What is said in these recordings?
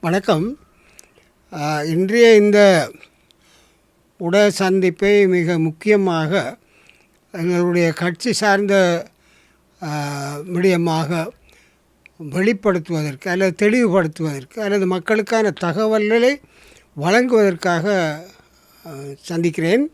வணக்கம். இன்றைய இந்த சந்திப்பை மிக முக்கியமாக எங்களுடைய கட்சி சார்ந்த விடயமாக வெளிப்படுத்துவதற்கு அல்லது தெளிவுபடுத்துவதற்கு அல்லது மக்களுக்கான தகவல்களை வழங்குவதற்காக சந்திக்கிறேன்.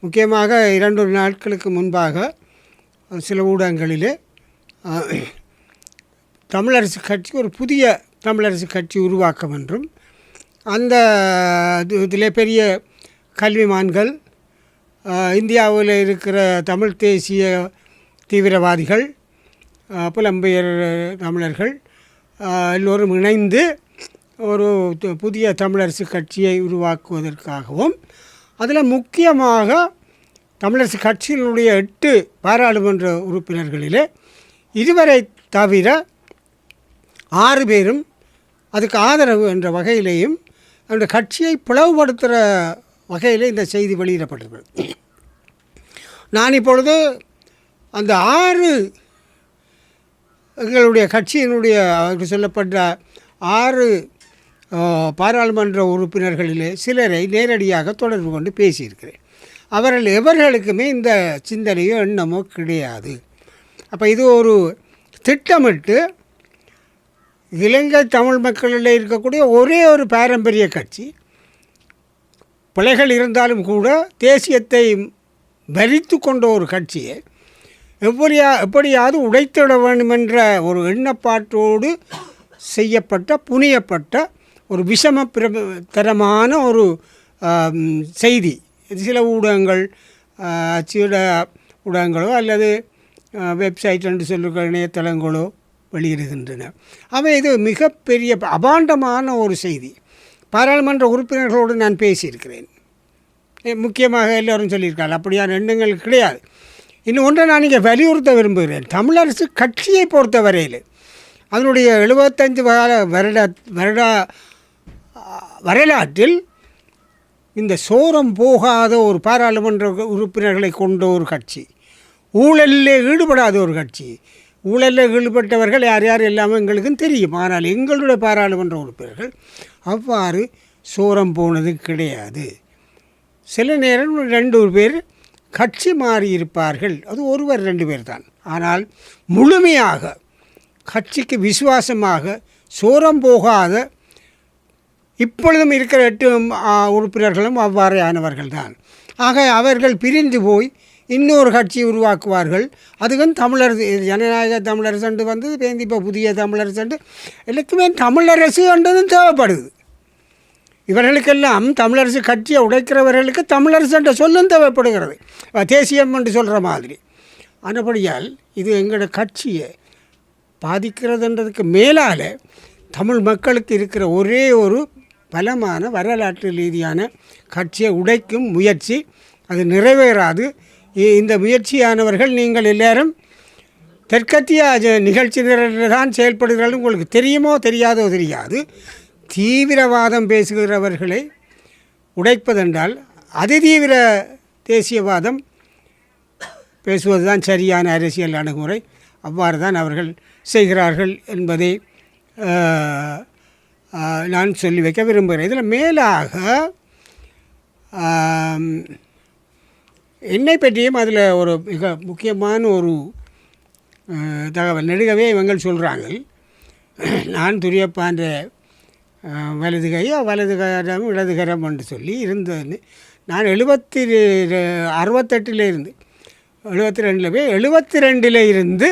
முக்கியமாக 2 நாட்களுக்கு முன்பாக சில ஊடகங்களிலே தமிழரசு கட்சி ஒரு புதிய தமிழரசு கட்சி உருவாக்கம் என்றும் அந்த இதில் பெரிய கல்விமான்கள், இந்தியாவில் இருக்கிற தமிழ் தேசிய தீவிரவாதிகள், புலம்பெயர் தமிழர்கள் எல்லோரும் இணைந்து ஒரு புதிய தமிழரசு கட்சியை உருவாக்குவதற்காகவும் அதில் முக்கியமாக தமிழரசு கட்சியினுடைய 8 பாராளுமன்ற உறுப்பினர்களிலே 2 தவிர 6 பேரும் அதுக்கு ஆதரவு என்ற வகையிலேயும் அந்த கட்சியை பிளவுபடுத்துகிற வகையில் இந்த செய்தி வெளியிடப்பட்டிருக்கிறது. நான் இப்பொழுது அந்த 6 எங்களுடைய கட்சியினுடைய அவருக்கு சொல்லப்பட்ட 6 பாராளுமன்ற உறுப்பினர்களிலே சிலரை நேரடியாக தொடர்பு கொண்டு பேசியிருக்கிறேன். அவர்கள் எவர்களுக்குமே இந்த சிந்தனையோ எண்ணமோ கிடையாது. அப்போ இது ஒரு திட்டமிட்டு இலங்கை தமிழ் மக்களில் இருக்கக்கூடிய ஒரே ஒரு பாரம்பரிய கட்சி, பிழைகள் இருந்தாலும் கூட தேசியத்தை வரித்து கொண்ட ஒரு கட்சியை எப்படியாவது உடைத்திட வேண்டும் என்ற ஒரு எண்ணப்பாட்டோடு செய்யப்பட்ட புனியப்பட்ட ஒரு தரமான ஒரு செய்தி சில ஊடகங்கள், அச்சிட ஊடகங்களோ அல்லது வெப்சைட் என்று சொல்லுகிற இணையதளங்களோ வெளியிடுகின்றன. அவை இது மிகப்பெரிய அபாண்டமான ஒரு செய்தி. பாராளுமன்ற உறுப்பினர்களோடு நான் பேசியிருக்கிறேன். முக்கியமாக எல்லோரும் சொல்லியிருக்காங்க அப்படியான எண்ணங்கள் கிடையாது. இன்னும் ஒன்றை நான் இங்கே வலியுறுத்த விரும்புகிறேன். தமிழரசு கட்சியை பொறுத்த வரையில் அதனுடைய 75 வருட வரலாற்றில் இந்த சோரம் போகாத ஒரு பாராளுமன்ற உறுப்பினர்களை கொண்ட ஒரு கட்சி, ஊழலில் ஈடுபடாத ஒரு கட்சி. ஊழலில் ஈடுபட்டவர்கள் யார் யார் எல்லாமே எங்களுக்கும் தெரியும். ஆனால் எங்களுடைய பாராளுமன்ற உறுப்பினர்கள் அவ்வாறு சோரம் போனது கிடையாது. சில நேரம் 2 பேர் கட்சி மாறி இருப்பார்கள், அது 1-2 பேர் தான். ஆனால் முழுமையாக கட்சிக்கு விசுவாசமாக சோரம் போகாத இப்பொழுதும் இருக்கிற 8 உறுப்பினர்களும் அவ்வாறானவர்கள் தான். ஆக அவர்கள் பிரிந்து போய் இன்னொரு கட்சி உருவாக்குவார்கள். அதுக்கும் தமிழரசு, ஜனநாயக தமிழரசு அண்டு வந்து இப்போ புதிய தமிழரசு அண்டு எல்லாத்துக்குமே தமிழரசு அண்டதும் தேவைப்படுது. இவர்களுக்கெல்லாம் தமிழரசு கட்சியை உடைக்கிறவர்களுக்கு தமிழரசு என்ற சொல்லும் தேவைப்படுகிறது, தேசியம் என்று சொல்கிற மாதிரி. ஆனபடியால் இது எங்களோட கட்சியை பாதிக்கிறதுன்றதுக்கு மேலால் தமிழ் மக்களுக்கு இருக்கிற ஒரே ஒரு பலமான வரலாற்று ரீதியான கட்சியை உடைக்கும் முயற்சி அது நிறைவேறாது. இந்த முயற்சியானவர்கள் நீங்கள் எல்லாரும் தெற்கத்திய நிகழ்ச்சி தான் செயல்படுகிறார்கள். உங்களுக்கு தெரியுமோ தெரியாதோ தெரியாது. தீவிரவாதம் பேசுகிறவர்களை உடைப்பதென்றால் அதிதீவிர தேசியவாதம் பேசுவது தான் சரியான அரசியல் அணுகுமுறை. அவ்வாறு தான் அவர்கள் செய்கிறார்கள் என்பதை நான் சொல்லி வைக்க விரும்புகிறேன். இதில் மேலாக என்னை பற்றியும் அதில் ஒரு மிக முக்கியமான ஒரு தகவல் நெடுகவே இவங்கள் சொல்கிறாங்க. நான் துரியப்பான்ற வலதுகரம் இடதுகரம் என்று சொல்லி இருந்ததுன்னு நான் 68 இருந்து 72 போய் 72 இருந்து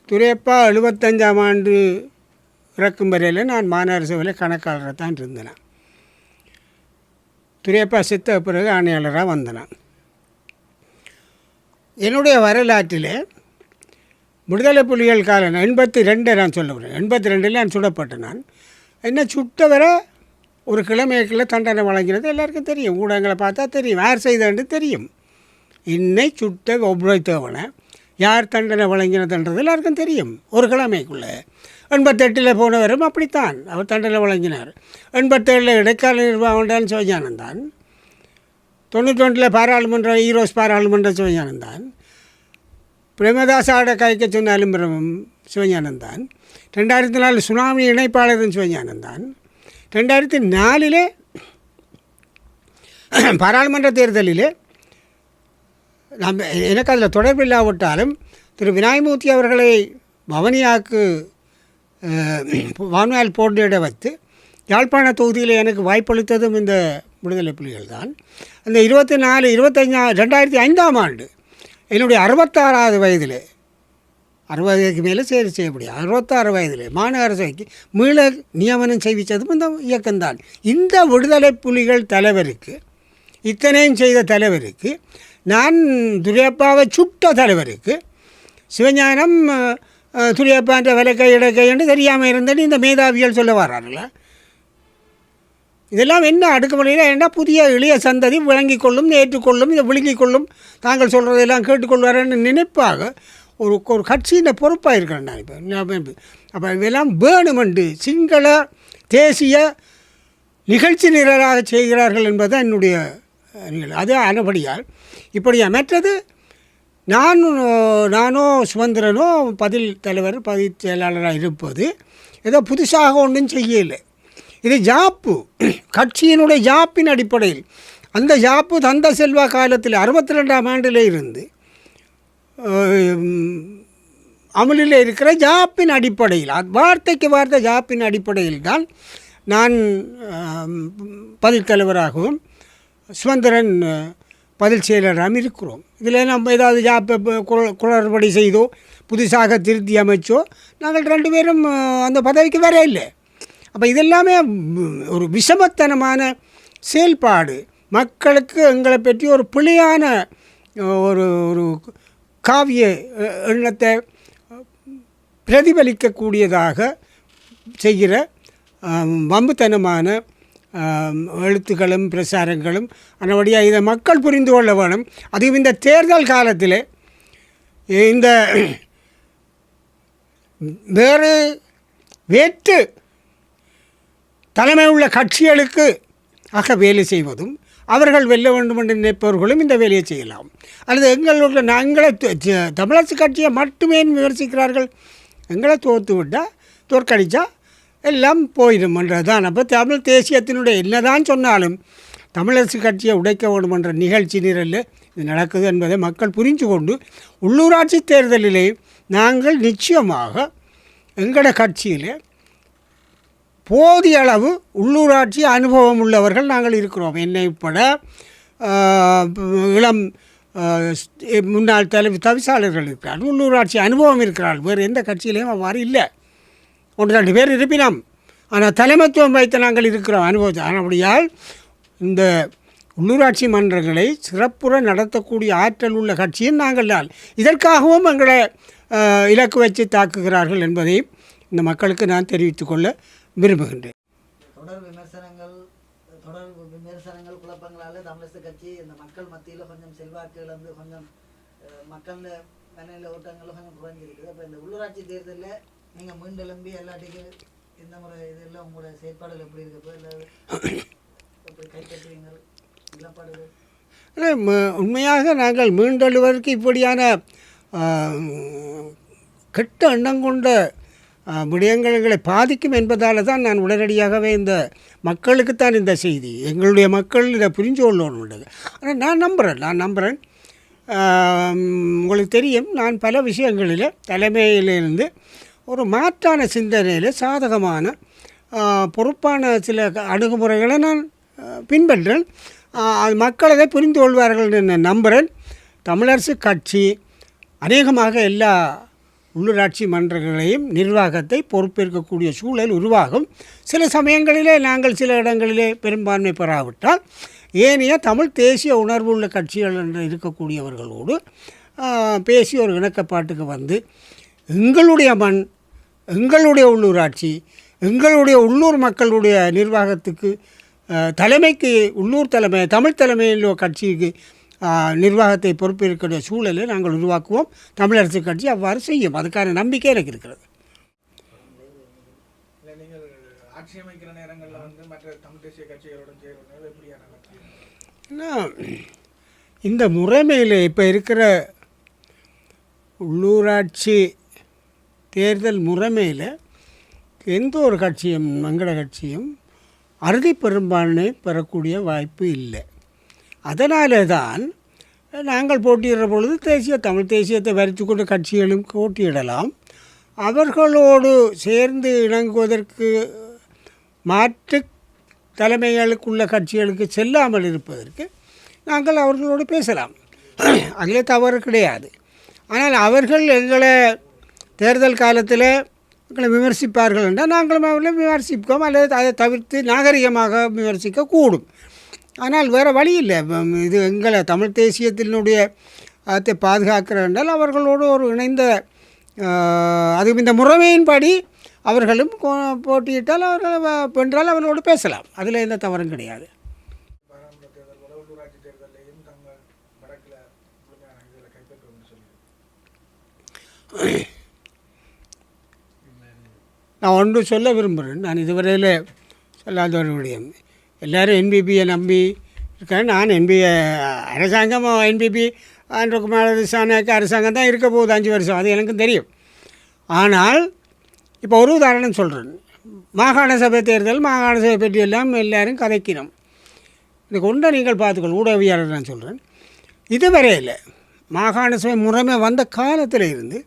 துரியப்பா 75ஆம் ஆண்டு இறக்கும் வரையில் நான் மாநகர சபையில் கணக்காளராக தான் இருந்தேன். துரியப்பா செத்த பிறகு ஆணையாளராக வந்தேன். என்னுடைய வரலாற்றில் விடுதலை புலிகள் காலம் 82 நான் சொல்ல முடியும். 82 நான் சுடப்பட்டேன். நான் என்ன சுட்டவரை ஒரு கிழமைக்குள்ளே தண்டனை வழங்கினது எல்லாருக்கும் தெரியும். ஊடகங்களை பார்த்தா தெரியும், யார் செய்தன்னு தெரியும். என்னை சுட்ட ஒப்புழைத்தவனை யார் தண்டனை வழங்கினதுன்றது எல்லாருக்கும் தெரியும். ஒரு கிழமைக்குள்ளே 88 போனவரும் அப்படித்தான் அவர் தண்டனை வழங்கினார். 87 இடைக்கால நிர்வாகம் சிவஞானந்தான். 91 பாராளுமன்ற ஈரோஸ் பாராளுமன்ற சிவஞானந்தான். பிரேமதாசாவோட கைக்க சொன்னாலும் சிவஞானந்தான். 2004 சுனாமி இணைப்பாளர் சிவஞானம் தான். 2004 பாராளுமன்ற தேர்தலிலே எனக்கு அதில் தொடர்பில்லாவிட்டாலும் திரு விநாயகமூர்த்தி அவர்களை வவுனியாவுக்கு வான்வால் போட்டியிட வைத்து யாழ்ப்பாண தொகுதியில் எனக்கு வாய்ப்பளித்ததும் இந்த விடுதலை புலிகள் தான். அந்த 2005ஆம் ஆண்டு என்னுடைய 66வது வயதில் 60க்கு மேலே செய்ய முடியும் 66 வயதில் மாநகர சபைக்கு மீள நியமனம் செய்வித்ததும் இந்த இயக்கம்தான். இந்த விடுதலை புலிகள் தலைவருக்கு இத்தனையும் செய்த தலைவருக்கு நான் துரையப்பாவை சுட்ட தலைவருக்கு சிவஞானம் துரையப்பான்ற விலக்கை இடக்கை என்று தெரியாமல் இருந்தேன்னு இந்த மேதாவிகள் சொல்ல வர்றாருல்ல. இதெல்லாம் என்ன அடுக்குமுறையில் ஏன்னா புதிய இளைய சந்ததி விளங்கிக் கொள்ளும், ஏற்றுக்கொள்ளும், இதை விழுங்கிக் கொள்ளும், தாங்கள் சொல்கிறதெல்லாம் கேட்டுக்கொள்வார்னு நினைப்பாக ஒரு கட்சியின் பொறுப்பாக இருக்கிறேன் நான் இப்போ. அப்போ இதெல்லாம் வேணுமென்று சிங்கள தேசிய நிகழ்ச்சி நிரலாக செய்கிறார்கள் என்பது என்னுடைய அது அனுபடியால் இப்படியா. மற்றது நானோ சுதந்திரனோ பதில் தலைவர் பதில் செயலாளராக இருப்பது ஏதோ புதுசாக ஒன்றும் செய்யலை. இது ஜாப்பு, கட்சியினுடைய ஜாப்பின் அடிப்படையில். அந்த ஜாப்பு தந்த செல்வா காலத்தில் 62ஆம் ஆண்டில் இருந்து அமலில் இருக்கிற ஜாப்பின் அடிப்படையில், வார்த்தைக்கு வார்த்தை ஜாப்பின் அடிப்படையில் தான் நான் பதில் தலைவராகவும் சுதந்திரன் பதில் செயலராகவும் இருக்கிறோம். இதில் நம்ம ஏதாவது குளறுபடி செய்தோ புதுசாக திருத்தி அமைச்சோ நாங்கள் 2 பேரும் அந்த பதவிக்கு வர இல்லை. அப்போ இதெல்லாமே ஒரு விஷமத்தனமான செயல்பாடு, மக்களுக்கு எங்களை பற்றி ஒரு பிழையான ஒரு ஒரு காவிய எண்ணத்தை பிரதிபலிக்கக்கூடியதாக செய்கிற வம்புத்தனமான எழுத்துக்களும் பிரசாரங்களும். அதனுடைய இதை மக்கள் புரிந்து கொள்ள வேணும். அதுவும் இந்த தேர்தல் காலத்தில் இந்த வேறு வேற்று தலைமை உள்ள கட்சிகளுக்கு வேலை செய்வதும் அவர்கள் வெல்ல வேண்டும் என்று நினைப்பவர்களும் இந்த வேலையை செய்யலாம். அல்லது எங்களுடைய எங்களை தமிழரசு கட்சியை மட்டுமே விமர்சிக்கிறார்கள். எங்களை தோற்கடித்தா எல்லாம் போயிடும்ன்றது தான். அப்போ தமிழ் தேசியத்தினுடைய என்னதான் சொன்னாலும் தமிழரசு கட்சியை உடைக்க வேண்டும் என்ற நிகழ்ச்சி நிரலில் இது நடக்குது என்பதை மக்கள் புரிந்து கொண்டு உள்ளூராட்சி தேர்தலிலே நாங்கள் நிச்சயமாக எங்களோட கட்சியில் போதிய அளவு உள்ளூராட்சி அனுபவம் உள்ளவர்கள் நாங்கள் இருக்கிறோம். என்னை உட்பட இளம் முன்னாள் தவிசாளர்கள் இருக்கிறார்கள், உள்ளூராட்சி அனுபவம் இருக்கிறார்கள். வேறு எந்த கட்சியிலையும் அவ்வாறு இல்லை. 1-2 பேர் இருப்பினோம், ஆனால் தலைமைத்துவம் வைத்து நாங்கள் இருக்கிறோம் அனுபவத்தை. அப்படியால் இந்த உள்ளூராட்சி மன்றங்களை சிறப்புற நடத்தக்கூடிய ஆற்றல் உள்ள கட்சியும் நாங்கள் தான். இதற்காகவும் எங்களை இலக்கு வச்சு தாக்குகிறார்கள் என்பதையும் இந்த மக்களுக்கு நான் தெரிவித்துக் கொள்ள விரும்புகின்றேன். தொடர் விமர்சனங்கள் குழப்பங்களால் தமிழரசு கட்சி இந்த மக்கள் மத்தியில் கொஞ்சம் செல்வாக்கு இழந்து கொஞ்சம் மக்கள் மனநிலை ஓட்டங்களும் கொஞ்சம் குறைஞ்சிருக்குது. அப்போ இந்த உள்ளூராட்சி தேர்தலில் நீங்கள் மீண்டெலும்பி எல்லாத்துக்கும் இந்த முறை இதெல்லாம் உங்களோட செயற்பாடுகள் எப்படி இருக்கு? இல்லை எப்படி கைப்பற்றுவீங்கள் நிலப்பாடுகள்? உண்மையாக நாங்கள் மீண்டெழுவதற்கு இப்படியான கெட்ட எண்ணம் கொண்ட விடயங்களை பாதிக்கும் என்பதால் தான் நான் உடனடியாகவே இந்த மக்களுக்குத்தான் இந்த செய்தி, எங்களுடைய மக்கள் இதை புரிஞ்சு கொள்ளணுன்றது. ஆனால் நான் நம்புகிறேன். உங்களுக்கு தெரியும், நான் பல விஷயங்களில் தலைமையிலிருந்து ஒரு மாற்றான சிந்தனையில் சாதகமான பொறுப்பான சில அணுகுமுறைகளை நான் பின்பற்றேன். மக்கள் அதை புரிந்து கொள்வார்கள் என்று நம்புகிறேன். தமிழரசு கட்சி அநேகமாக எல்லா உள்ளூராட்சி மன்றங்களையும் நிர்வாகத்தை பொறுப்பேற்கக்கூடிய சூழல் உருவாகும். சில சமயங்களிலே நாங்கள் சில இடங்களிலே பெரும்பான்மை பெறாவிட்டால் ஏனைய தமிழ் தேசிய உணர்வு உள்ள கட்சிகள் என்று இருக்கக்கூடியவர்களோடு பேசி ஒரு இணக்கப்பாட்டுக்கு வந்து எங்களுடைய மண், எங்களுடைய உள்ளூராட்சி, எங்களுடைய உள்ளூர் மக்களுடைய நிர்வாகத்துக்கு தலைமைக்கு உள்ளூர் தலைமை தமிழ் தலைமையில் கட்சிக்கு நிர்வாகத்தை பொறுப்பேற்கிற சூழலை நாங்கள் உருவாக்குவோம். தமிழரசு கட்சி அவ்வாறு செய்யும். அதுக்கான நம்பிக்கை எனக்கு இருக்கிறது. இந்த முறைமையில் இப்போ இருக்கிற உள்ளூராட்சி தேர்தல் முறைமையில் எந்த ஒரு கட்சியும் எங்களோட கட்சியும் அறுதி பெரும்பான்மை பெறக்கூடிய வாய்ப்பு இல்லை. அதனால தான் நாங்கள் போட்டியிடுற பொழுது தமிழ் தேசியத்தை வரித்து கொண்ட கட்சிகளும் போட்டியிடலாம். அவர்களோடு சேர்ந்து இணங்குவதற்கு மாற்று தலைமைகளுக்குள்ள கட்சிகளுக்கு செல்லாமல் இருப்பதற்கு நாங்கள் அவர்களோடு பேசலாம். அதில் தவறு கிடையாது. ஆனால் அவர்கள் எங்களை தேர்தல் காலத்தில் எங்களை விமர்சிப்பார்கள் என்றால் நாங்களும் அவர்களை விமர்சிப்போம், அல்லது அதை தவிர்த்து நாகரிகமாக விமர்சிக்கக்கூடும். ஆனால் வேறு வழி இல்லை. இது எங்களை தமிழ் தேசியத்தினுடைய அதை பாதுகாக்கிற என்றால் அவர்களோடு ஒரு இணைந்த அது இந்த முறைமையின்படி அவர்களும் போட்டியிட்டால் அவர்கள் வென்றால் அவர்களோடு பேசலாம். அதில் எந்த தவறும் கிடையாது. நான் ஒன்று சொல்ல விரும்புகிறேன். நான் இதுவரையில் சொல்லாத ஒரு விடயம், எல்லோரும் என்பிபியை நம்பி இருக்கேன். நான் அரசாங்கம் என்பிபி அன்றகுமார் திசாநாயக்க அரசாங்கம் தான் இருக்க போகுது 5 வருஷம், அது எனக்கும் தெரியும். ஆனால் இப்போ ஒரு உதாரணம் சொல்கிறேன். மாகாண சபை தேர்தல், மாகாண சபை பற்றி எல்லாம் எல்லோரும் கதைக்கணும். இதுக்கு ஒன்றை நீங்கள் பார்த்துக்கொள், ஊடகவியாளர் நான் சொல்கிறேன். இதுவரையில் மாகாண சபை முறைமை வந்த காலத்தில் இருந்து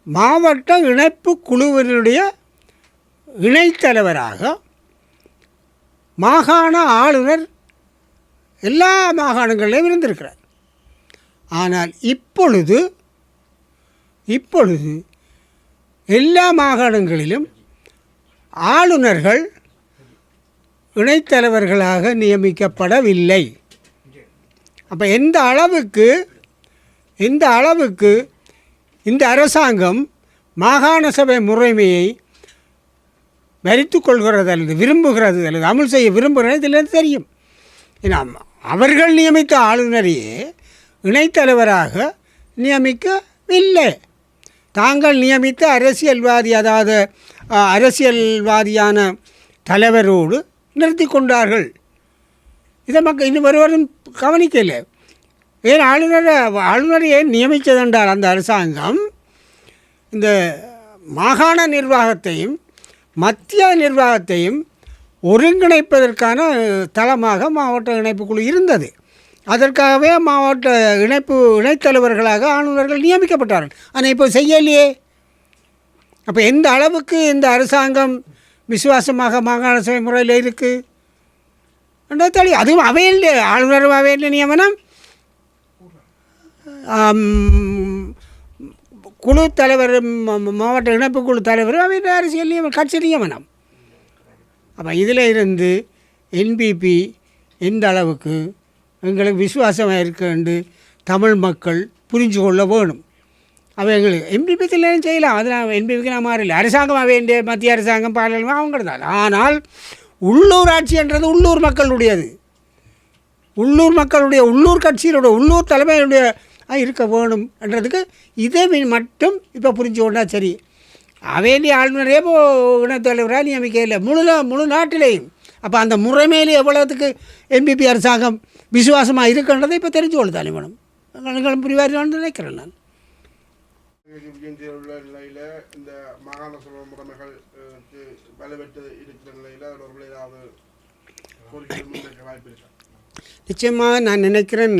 மாவட்ட இணைப்பு குழுவினுடைய இணைத்தலைவராக மாகாண ஆளுநர் எல்லா மாகாணங்களிலும் இருந்திருக்கிறார். ஆனால் இப்பொழுது எல்லா மாகாணங்களிலும் ஆளுநர்கள் இணைத்தலைவர்களாக நியமிக்கப்படவில்லை. அப்போ எந்த அளவுக்கு இந்த அரசாங்கம் மாகாண சபை முறைமையை வரித்து கொள்கிறது அல்லது விரும்புகிறது அல்லது அமல் செய்ய விரும்புகிறது இதில் தெரியும். ஏன்னா அவர்கள் நியமித்த ஆளுநரையே இணைத்தலைவராக நியமிக்கவில்லை. தாங்கள் நியமித்த அரசியல்வாதியான தலைவரோடு நிறுத்தி கொண்டார்கள். இதை மக்கள் இன்னும் ஒருவரும் கவனிக்கலை. ஏன் ஆளுநரையே நியமித்ததென்றால் அந்த அரசாங்கம் இந்த மாகாண நிர்வாகத்தையும் மத்திய நிர்வாகத்தையும் ஒருங்கிணைப்பதற்கான தளமாக மாவட்ட இணைப்புக்குழு இருந்தது. அதற்காகவே மாவட்ட இணைத்தலைவர்களாக ஆளுநர்கள் நியமிக்கப்பட்டார்கள். ஆனால் இப்போ செய்யலையே. அப்போ எந்த அளவுக்கு இந்த அரசாங்கம் விசுவாசமாக மாகாண சபை முறையில் இருக்குது என்றால் தெரியும். அதுவும் அவையில் ஆளுநர் அவையில் நியமனம், குழு தலைவர் மாவட்ட இணைப்பு குழு தலைவர் அவை அரசியல் நியமனம், கட்சி நியமனம். அப்போ இதில் இருந்து என்பிபி எந்த அளவுக்கு எங்களுக்கு விசுவாசமாக இருக்குன்னு தமிழ் மக்கள் புரிஞ்சு கொள்ள வேணும். அவை எங்களுக்கு என்பிபி செய்யலாம், அதனால் என்பிபிக்கு நான் மாறல. அரசாங்கம் வேண்டிய மத்திய அரசாங்கம் பாராளுமன்றம் அவங்க தான். ஆனால் உள்ளூராட்சி என்றது உள்ளூர் மக்களுடையது. உள்ளூர் கட்சியினுடைய உள்ளூர் தலைமையுடைய இருக்க வேணும் என்றதுக்கு இதை மட்டும் இப்போ புரிஞ்சு கொண்டா சரி. அவையிலே ஆளுநரே இணைத்தலைவராக நியமிக்க இல்லை முழு நாட்டிலேயும். அப்போ அந்த முறைமையிலே எவ்வளோத்துக்கு என்பிபி அரசாங்கம் விசுவாசமாக இருக்குன்றதை இப்போ தெரிஞ்சு கொள்ளுதானே மேடம். எங்களும் புரிவாரின்னு நினைக்கிறேன் நான். உள்ள நிலையில் இந்த மாகாண சபை முறைமைகள் வலுவெற்று இருக்கிற நிலையில் ஒரு ஏதாவது கோரிக்கை முன்வைக்க வாய்ப்பு இருக்கா? நிச்சயமாக நான் நினைக்கிறேன்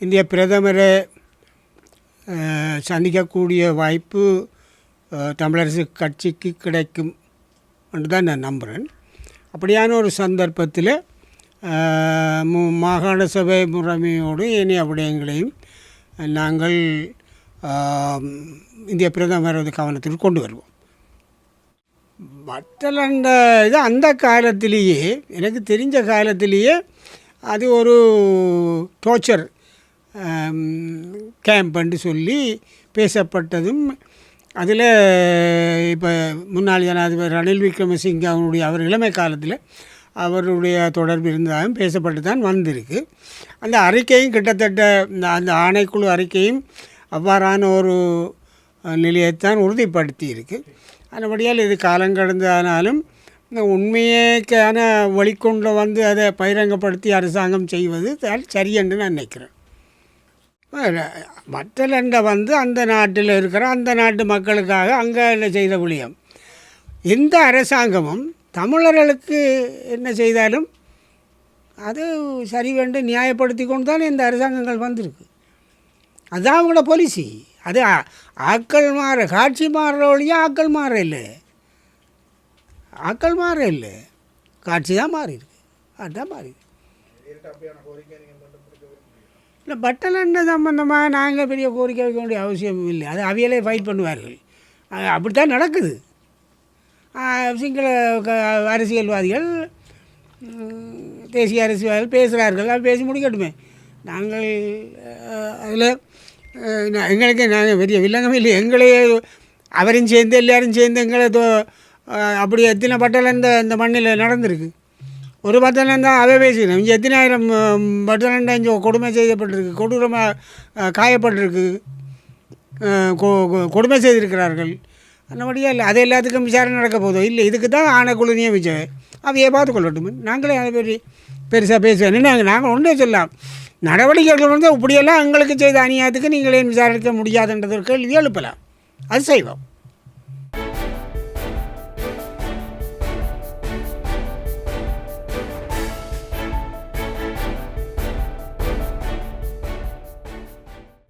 இந்திய பிரதமரை சந்திக்கக்கூடிய வாய்ப்பு தமிழரசு கட்சிக்கு கிடைக்கும் என்று தான் நான் நம்புகிறேன். அப்படியான ஒரு சந்தர்ப்பத்தில் மாகாண சபை முறைமையோடு ஏனைய விடயங்களையும் நாங்கள் இந்திய பிரதமரது கவனத்திற்கு கொண்டு வருவோம். மற்ற இது அந்த காலத்திலேயே எனக்கு தெரிஞ்ச காலத்திலேயே அது ஒரு டோர்ச்சர் கேம்ப்னு சொல்லி பேசப்பட்டதும், அதில் இப்போ முன்னாள் ஜனாதிபதி ரணில் விக்ரமசிங்கே அவர் இளமை காலத்தில் அவருடைய தொடர்பு இருந்ததாகவும் பேசப்பட்டு தான் வந்திருக்கு. அந்த அறிக்கையும் கிட்டத்தட்ட அந்த ஆணைக்குழு அறிக்கையும் அவ்வாறான ஒரு நிலையைத்தான் உறுதிப்படுத்தி இருக்குது. அதன்படியால் இது காலங்கடந்தானாலும் உண்மையேக்கான வழிகொண்டு வந்து அதை பகிரங்கப்படுத்தி அரசாங்கம் செய்வது சரி என்று நான் நினைக்கிறேன். மற்றலண்டை வந்து அந்த நாட்டில் இருக்கிற அந்த நாட்டு மக்களுக்காக அங்கே என்ன செய்த விளியம். எந்த அரசாங்கமும் தமிழர்களுக்கு என்ன செய்தாலும் அது சரி வேண்டு நியாயப்படுத்தி கொண்டு தானே இந்த அரசாங்கங்கள் வந்திருக்கு. அதுதான் அவங்களோட பாலிசி. அது ஆக்கள் மாற, காட்சி மாறுற வழியாக ஆக்கள் மாற இல்லை, ஆக்கள் மாற இல்லை, காட்சி தான் மாறி இருக்கு, அதுதான் மாறி இருக்கு. இல்லை பட்டலண்ட சம்பந்தமாக நாங்கள் பெரிய கோரிக்கை வைக்க வேண்டிய அவசியம் இல்லை. அது அவையிலே ஃபைட் பண்ணுவார்கள். அப்படித்தான் நடக்குது. சிங்கள அரசியல்வாதிகள், தேசிய அரசியல்வாதிகள் பேசுகிறார்கள், அது பேசி முடிக்கட்டுமே. நாங்கள் அதில் எங்களுக்கு நாங்கள் பெரிய வில்லங்கமே இல்லை. எங்களே அவரும் சேர்ந்து எல்லாரும் சேர்ந்து எங்களை அப்படி எத்தனை பட்டலம் இந்த மண்ணில் நடந்திருக்கு. ஒரு பட்டலம் தான் அவை பேசிக்கணும். இங்கே எத்தனாயிரம் பட்டலம் தான் இங்கே கொடுமை செய்யப்பட்டிருக்கு, கொடூரமாக காயப்பட்டிருக்கு, கொடுமை செய்திருக்கிறார்கள். அந்தபடியாக இல்லை. அது எல்லாத்துக்கும் விசாரணை நடக்க போதும் இல்லை. இதுக்கு தான் ஆணைக்குழு நியமிச்சவை, அவையே பார்த்து கொள்ளட்டும். நாங்களே அதை பற்றி பெருசாக பேசுவேன். நாங்கள் ஒன்றே சொல்லலாம், நடவடிக்கைகள் வந்து இப்படியெல்லாம் எங்களுக்கு செய்த அநியாயத்துக்கு நீங்களே விசாரிக்க முடியாதுன்றது ஒரு கேள்வி எழுப்பலாம். அது செய்வோம்.